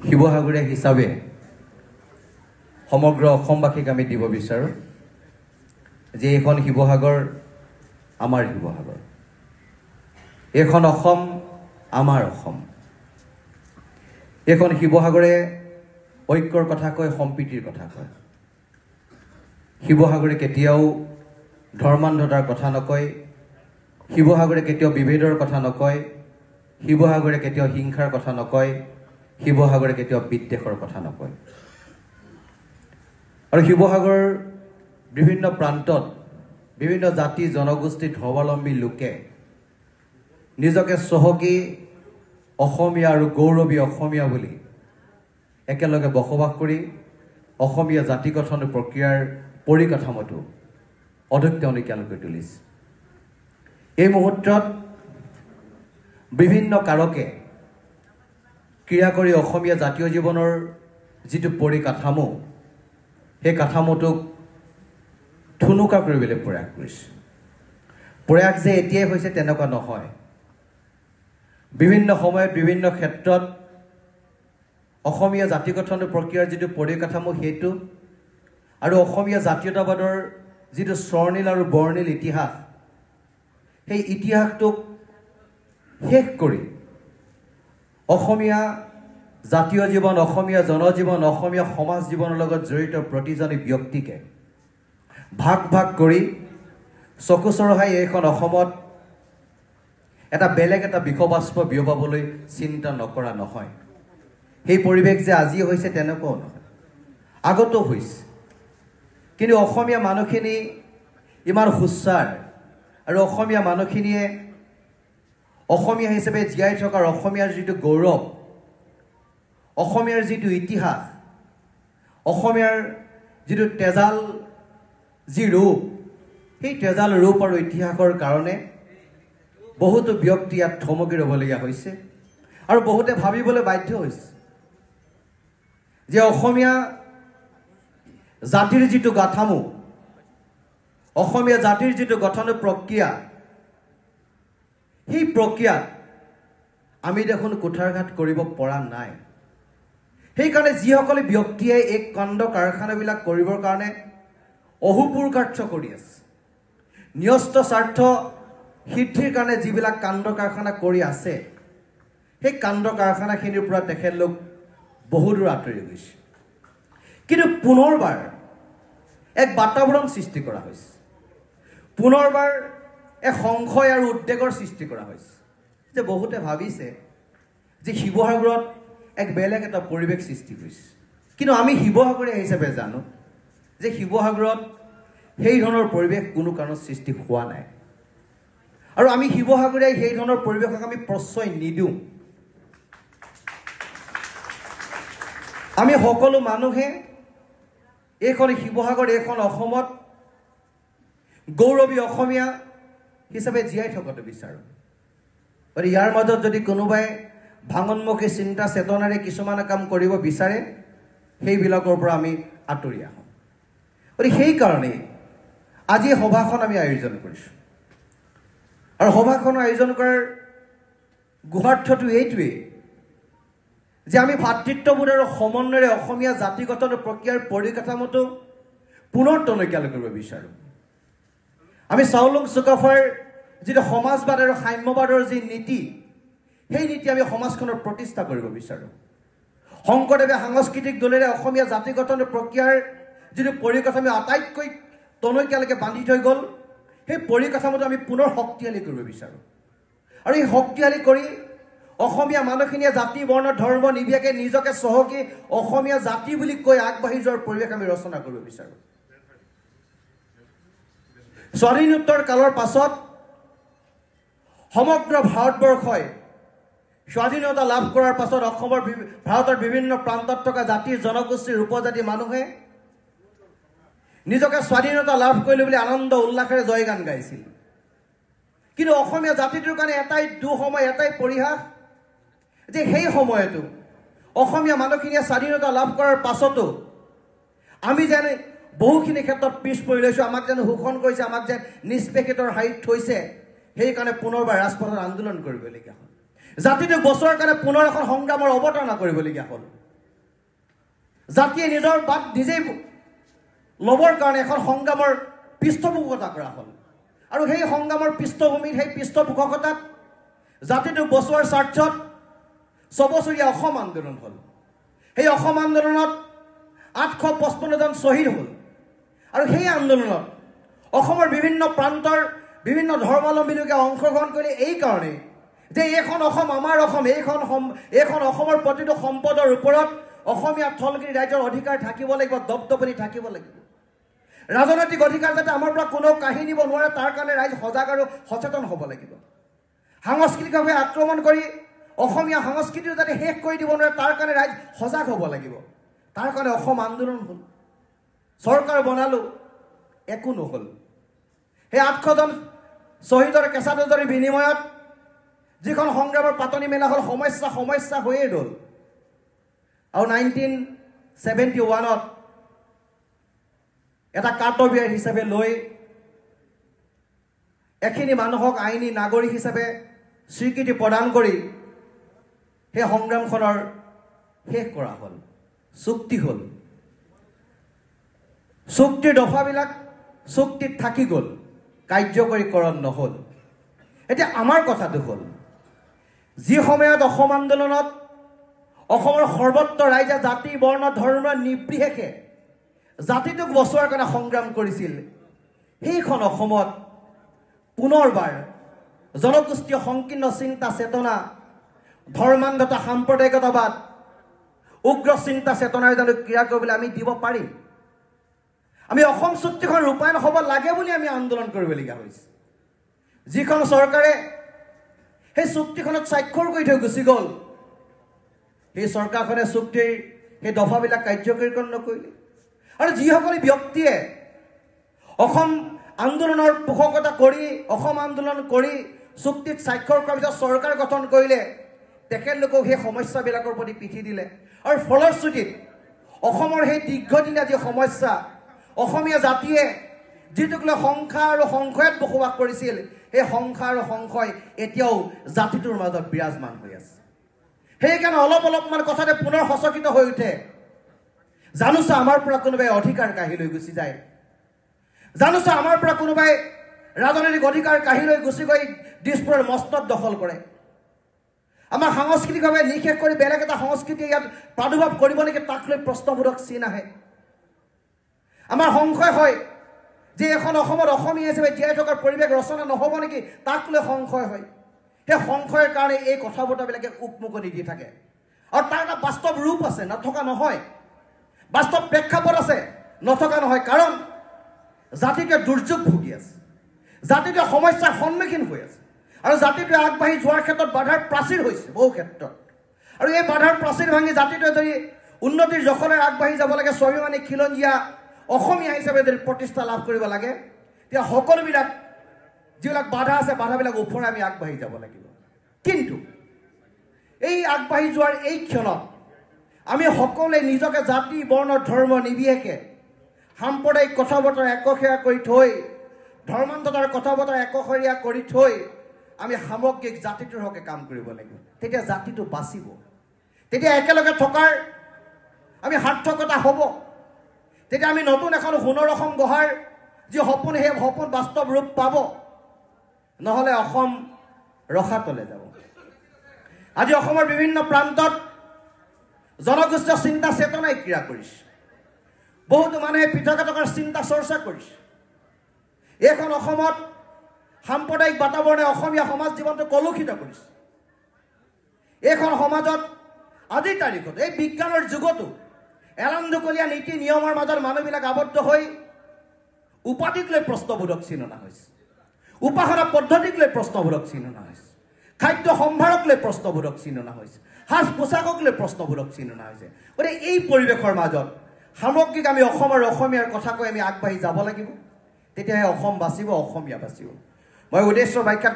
শিৱসাগৰীয়া হিচাপে সমগ্ৰ অসমবাসীক আমি দিব বিচাৰোঁ যে এইখন শিৱসাগৰ আমাৰ শিৱসাগৰ, এইখন অসম আমাৰ অসম। এইখন শিৱসাগৰে ঐক্যৰ কথা কয়, সম্প্ৰীতিৰ কথা কয়। শিৱসাগৰে কেতিয়াও ধৰ্মান্ধতাৰ কথা নকয়, শিৱসাগৰে কেতিয়াও বিভেদৰ কথা নকয়, শিৱসাগৰে কেতিয়াও হিংসাৰ কথা নকয়, শিৱসাগৰে কেতিয়াও বিদ্বেষৰ কথা নকয়। আৰু শিৱসাগৰৰ বিভিন্ন প্ৰান্তত বিভিন্ন জাতি জনগোষ্ঠী ধৰ্মাৱলম্বী লোকে নিজকে চহকী অসমীয়া আৰু গৌৰৱী অসমীয়া বুলি একেলগে বসবাস কৰি অসমীয়া জাতি গঠন প্ৰক্ৰিয়াৰ পৰিকাঠামোটো অধিক তেওঁলোকে তুলিছে। এই মুহূৰ্তত বিভিন্ন কাৰকে ক্ৰিয়া কৰি অসমীয়া জাতীয় জীৱনৰ যিটো পৰিকাঠামো, সেই কাঠামোটোক থুনুকা কৰিবলৈ প্ৰয়াস কৰিছে। প্ৰয়াস যে এতিয়াই হৈছে তেনেকুৱা নহয়। বিভিন্ন সময়ত বিভিন্ন ক্ষেত্ৰত অসমীয়া জাতি গঠন প্ৰক্ৰিয়াৰ যিটো পৰিকাঠামো সেইটো আৰু অসমীয়া জাতীয়তাবাদৰ যিটো স্বৰ্ণীল আৰু বৰ্ণিল ইতিহাস, সেই ইতিহাসটোক শেষ কৰি অসমীয়া জাতীয় জীৱন, অসমীয়া জনজীৱন, অসমীয়া সমাজ জীৱনৰ লগত জড়িত প্ৰতিজনী ব্যক্তিকে ভাগ ভাগ কৰি চকু চৰহাই এইখন অসমত এটা বেলেগ এটা বিষবাস্প বিয়পাবলৈ চিন্তা নকৰা নহয়। সেই পৰিৱেশ যে আজি হৈছে তেনেকুৱাও নহয়, আগতো হৈছে। কিন্তু অসমীয়া মানুহখিনি ইমান সুচাৰ আৰু অসমীয়া মানুহখিনিয়ে অসমীয়া হিচাপে জীয়াই থকাৰ অসমীয়াৰ যিটো গৌৰৱ, অসমীয়াৰ যিটো ইতিহাস, অসমীয়াৰ যিটো তেজাল যি ৰূপ, সেই তেজাল ৰূপ আৰু ইতিহাসৰ কাৰণে বহুতো ব্যক্তি ইয়াত থমকি ৰ'বলগীয়া হৈছে আৰু বহুতে ভাবিবলৈ বাধ্য হৈছে যে অসমীয়া জাতিৰ যিটো গাঁথামো, অসমীয়া জাতিৰ যিটো গঠন প্ৰক্ৰিয়া, সেই প্ৰক্ৰিয়াত আমি দেখোন কুঠাৰঘাত কৰিব পৰা নাই। সেইকাৰণে যিসকলে ব্যক্তিয়ে এই কাণ্ড কাৰখানাবিলাক কৰিবৰ কাৰণে অহোপুৰুষাৰ্থ কৰি আছে, ন্যস্ত স্বাৰ্থ সিদ্ধিৰ কাৰণে যিবিলাক কাণ্ড কাৰখানা কৰি আছে, সেই কাণ্ড কাৰখানাখিনিৰ পৰা তেখেতলোক বহুদূৰ আঁতৰি গৈছে। কিন্তু পুনৰবাৰ এক বাতাবৰণ সৃষ্টি কৰা হৈছে, পুনৰবাৰ এক সংশয় আৰু উদ্বেগৰ সৃষ্টি কৰা হৈছে যে বহুতে ভাবিছে যে শিৱসাগৰত এক বেলেগ এটা পৰিৱেশ সৃষ্টি হৈছে। কিন্তু আমি শিৱসাগৰীয়া হিচাপে জানো যে শিৱসাগৰত সেই ধৰণৰ পৰিৱেশ কোনো কাৰণত সৃষ্টি হোৱা নাই। আৰু আমি শিৱসাগৰীয়াই সেই ধৰণৰ পৰিৱেশক আমি প্ৰশ্ৰয় নিদিওঁ। আমি সকলো মানুহে এইখন শিৱসাগৰ, এইখন অসমত গৌৰৱী অসমীয়া হিচাপে জীয়াই থকাটো বিচাৰোঁ। গতিকে ইয়াৰ মাজত যদি কোনোবাই ভাঙোন্মুখী চিন্তা চেতনাৰে কিছুমান কাম কৰিব বিচাৰে, সেইবিলাকৰ পৰা আমি আঁতৰি আহোঁ। গতিকে সেইকাৰণেই আজি সভাখন আমি আয়োজন কৰিছোঁ। আৰু সভাখন আয়োজন কৰাৰ গুহাৰ্থটো এইটোৱেই যে আমি ভাতৃত্ববোধ আৰু সমন্বয়েৰে অসমীয়া জাতি গঠন প্ৰক্ৰিয়াৰ পৰিকাঠামোটো পুনৰ টনকিয়াল কৰিব বিচাৰোঁ। আমি চাওলুং চুকাফাৰ যিটো সমাজবাদ আৰু সাম্যবাদৰ যি নীতি, সেই নীতি আমি সমাজখনত প্ৰতিষ্ঠা কৰিব বিচাৰোঁ। শংকৰদেৱে সাংস্কৃতিক দলেৰে অসমীয়া জাতি গঠন প্ৰক্ৰিয়াৰ যিটো পৰিকাঠামো আটাইতকৈ টনকিয়ালৈকে বান্ধি থৈ গ'ল, সেই পৰিকাঠামোটো আমি পুনৰ শক্তিশালী কৰিব বিচাৰোঁ। আৰু এই শক্তিশালী কৰি অসমীয়া মানুহখিনিয়ে জাতি বৰ্ণ ধৰ্ম নিবিয়াকে নিজকে চহকী অসমীয়া জাতি বুলি কৈ আগবাঢ়ি যোৱাৰ পৰিৱেশ আমি ৰচনা কৰিব বিচাৰোঁ। স্বাধীনোত্তৰ কালৰ পাছত সমগ্ৰ ভাৰতবৰ্ষই স্বাধীনতা লাভ কৰাৰ পাছত ভাৰতৰ বিভিন্ন প্ৰান্তত থকা জাতি জনগোষ্ঠীৰ উপজাতি মানুহে নিজকে স্বাধীনতা লাভ কৰিলে বুলি আনন্দ উল্লাসেৰে জয়গান গাইছিল। কিন্তু অসমীয়া জাতিটোৰ কাৰণে এটাই দুসময়, এটাই পৰিহাস যে সেই সময়তো অসমীয়া মানুহখিনিয়ে স্বাধীনতা লাভ কৰাৰ পাছতো আমি যেন বহুখিনি ক্ষেত্ৰত পিছ পৰি লৈছোঁ, আমাক যেন শোষণ কৰিছে, আমাক যেন নিষ্পেষিতৰ হাৰিত থৈছে। সেইকাৰণে পুনৰবাৰ ৰাজপথত আন্দোলন কৰিবলগীয়া হ'ল। জাতিটোক বছৰৰ কাৰণে পুনৰ এখন সংগ্ৰামৰ অৱতাৰণা কৰিবলগীয়া হ'ল। জাতিয়ে নিজৰ বাট নিজেই ল'বৰ কাৰণে এখন সংগ্ৰামৰ পৃষ্ঠপোষকতা কৰা হ'ল আৰু সেই সংগ্ৰামৰ পৃষ্ঠভূমিত সেই পৃষ্ঠপোষকতাত জাতিটোক বচোৱাৰ স্বাৰ্থত 6 বছৰীয়া অসম আন্দোলন হ'ল সেই অসম আন্দোলনত 855 জন শ্বহীদ হ'ল আৰু সেই আন্দোলনত অসমৰ বিভিন্ন প্ৰান্তৰ বিভিন্ন ধৰ্মাৱলম্বী লোকে অংশগ্ৰহণ কৰিলে এই কাৰণে যে এইখন অসম আমাৰ অসম এইখন অসমৰ প্ৰতিটো সম্পদৰ ওপৰত অসমীয়া থলগিৰি ৰাইজৰ অধিকাৰ থাকিব লাগিব দপদপনি থাকিব লাগিব ৰাজনৈতিক অধিকাৰ যাতে আমাৰ পৰা কোনো কাঢ়ি নিব নোৱাৰে তাৰ কাৰণে ৰাইজ সজাগ আৰু সচেতন হ'ব লাগিব সাংস্কৃতিকভাৱে আক্ৰমণ কৰি অসমীয়া সংস্কৃতি যাতে শেষ কৰি দিব নোৱাৰে তাৰ কাৰণে ৰাইজ সজাগ হ'ব লাগিব তাৰ কাৰণে অসম আন্দোলন হ'ল চৰকাৰ বনালো একো নহ'ল সেই 800 জন শ্বহীদৰ কেঁচা তেজৰ বিনিময়ত যিখন সংগ্ৰামৰ পাতনি মেলা হ'ল সমস্যা হৈয়ে ৰ'ল আৰু 1971ত এটা কৰ্তব্য হিচাপে লৈ এখিনি মানুহক আইনী নাগৰিক হিচাপে স্বীকৃতি প্ৰদান কৰি সেই সংগ্ৰামখনৰ শেষ কৰা হ'ল চুক্তি হ'ল চুক্তিৰ দফাবিলাক চুক্তিত থাকি গ'ল কাৰ্যকৰীকৰণ নহ'ল এতিয়া আমাৰ কথাটো হ'ল যি সময়ত অসম আন্দোলনত অসমৰ সৰ্বত্ৰ ৰাইজে জাতি বৰ্ণ ধৰ্ম নিৰ্বিশেষে জাতিটোক বচোৱাৰ কাৰণে সংগ্ৰাম কৰিছিল সেইখন অসমত পুনৰবাৰ জনগোষ্ঠীয় সংকীৰ্ণ চিন্তা চেতনা ধৰ্মান্ধতা সাম্প্ৰদায়িকতাবাদ উগ্ৰ চিন্তা চেতনাৰ জানো ক্ৰিয়া কৰিবলৈ আমি দিব পাৰিম আমি অসম চুক্তিখন ৰূপায়ণ হ'ব লাগে বুলি আমি আন্দোলন কৰিবলগীয়া হৈছে যিখন চৰকাৰে সেই চুক্তিখনত স্বাক্ষৰ কৰি থৈ গুচি গ'ল সেই চৰকাৰখনে চুক্তিৰ সেই দফাবিলাক কাৰ্যকৰীকৰণ নকৰিলে আৰু যিসকল ব্যক্তিয়ে অসম আন্দোলনৰ পোষকতা কৰি অসম আন্দোলন কৰি চুক্তিত স্বাক্ষৰ কৰাৰ পিছত চৰকাৰ গঠন কৰিলে তেখেতলোকক সেই সমস্যাবিলাকৰ প্ৰতি পিঠি দিলে আৰু ফলশ্ৰুতিত অসমৰ সেই দীৰ্ঘদিনীয়া যি সমস্যা অসমীয়া জাতিয়ে যিটোক লৈ সংখ্যা আৰু সংশয়ত বসবাস কৰিছিল সেই সংখ্যা আৰু সংশয় এতিয়াও জাতিটোৰ মাজত বিৰাজমান হৈ আছে সেইকাৰণে অলপমান কথাতে পুনৰ সচকিত হৈ উঠে জানোচা আমাৰ পৰা কোনোবাই অধিকাৰ কাঢ়ি লৈ গুচি যায় জানোচা আমাৰ পৰা কোনোবাই ৰাজনৈতিক অধিকাৰ কাঢ়ি লৈ গুচি গৈ দিছপুৰৰ মস্তত দখল কৰে আমাৰ সাংস্কৃতিকভাৱে নিষেধ কৰি বেলেগ এটা সংস্কৃতি ইয়াত প্ৰাদুৰ্ভাৱ কৰিব নেকি তাক লৈ প্ৰশ্নবোধক চিন আহে আমাৰ সংশয় হয় যে এখন অসমত অসমীয়া হিচাপে জীয়াই থকাৰ পৰিৱেশ ৰচনা নহ'ব নেকি তাক লৈ সংশয় হয় সেই সংশয়ৰ কাৰণে এই কথা বতৰাবিলাকে উকমুকনি দি থাকে আৰু তাৰ এটা বাস্তৱ ৰূপ আছে নথকা নহয় বাস্তৱ প্ৰেক্ষাপট আছে নথকা নহয় কাৰণ জাতিটোৱে দুৰ্যোগ ভুগি আছে জাতিটোৱে সমস্যাৰ সন্মুখীন হৈ আছে আৰু জাতিটোৱে আগবাঢ়ি যোৱাৰ ক্ষেত্ৰত বাধাৰ প্ৰাচীৰ হৈছে বহু ক্ষেত্ৰত আৰু এই বাধাৰ প্ৰাচীৰ ভাঙি জাতিটোৱে যদি উন্নতিৰ জখলাৰে আগবাঢ়ি যাব লাগে স্বাভিমানী খিলঞ্জীয়া অসমীয়া হিচাপে যদি প্ৰতিষ্ঠা লাভ কৰিব লাগে তেতিয়া সকলোবিলাক যিবিলাক বাধা আছে বাধাবিলাক ওফৰাই আমি আগবাঢ়ি যাব লাগিব কিন্তু এই আগবাঢ়ি যোৱাৰ এই ক্ষণত আমি সকলোৱে নিজকে জাতি বৰ্ণ ধৰ্ম নিৰ্বিশেষে সাম্প্ৰদায়িক কথা বতৰা একশৰীয়া কৰি থৈ ধৰ্মান্ধতাৰ কথা বতৰা একশৰীয়া কৰি থৈ আমি সামগ্ৰিক জাতিটোৰ হকে কাম কৰিব লাগিব তেতিয়া জাতিটো বাচিব তেতিয়া একেলগে থকাৰ আমি সাৰ্থকতা হ'ব তেতিয়া আমি নতুন এখন সোণৰ অসম গঢ়াৰ যি সপোন সেই সপোন বাস্তৱ ৰূপ পাব নহ'লে অসম ৰসাতলে যাব আজি অসমৰ বিভিন্ন প্ৰান্তত জনগোষ্ঠীয় চিন্তা চেতনাই ক্ৰিয়া কৰিছে বহুতো মানুহে পৃথকতাৰ চিন্তা চৰ্চা কৰিছে এইখন অসমত সাম্প্ৰদায়িক বাতাবৰণে অসমীয়া সমাজ জীৱনটো কলুষিত কৰিছে এইখন সমাজত আজিৰ তাৰিখত এই বিজ্ঞানৰ যুগতো এলান্দকলীয়া নীতি নিয়মৰ মাজত মানুহবিলাক আবদ্ধ হৈ উপাধিক লৈ প্ৰশ্নবোধক চিন অনা হৈছে উপাসনা পদ্ধতিক লৈ প্ৰশ্নবোধক চিন অনা হৈছে খাদ্য সম্ভাৰক লৈ প্ৰশ্নবোধক চিন অনা হৈছে সাজ পোছাকক লৈ প্ৰশ্নবোধক চিন অনা হৈছে গতিকে এই পৰিৱেশৰ মাজত সামগ্ৰিক আমি অসম আৰু অসমীয়াৰ কথা কৈ আমি আগবাঢ়ি যাব লাগিব তেতিয়াহে অসম বাচিব অসমীয়া বাচিব মই উদ্দেশ্য ব্যাখ্যা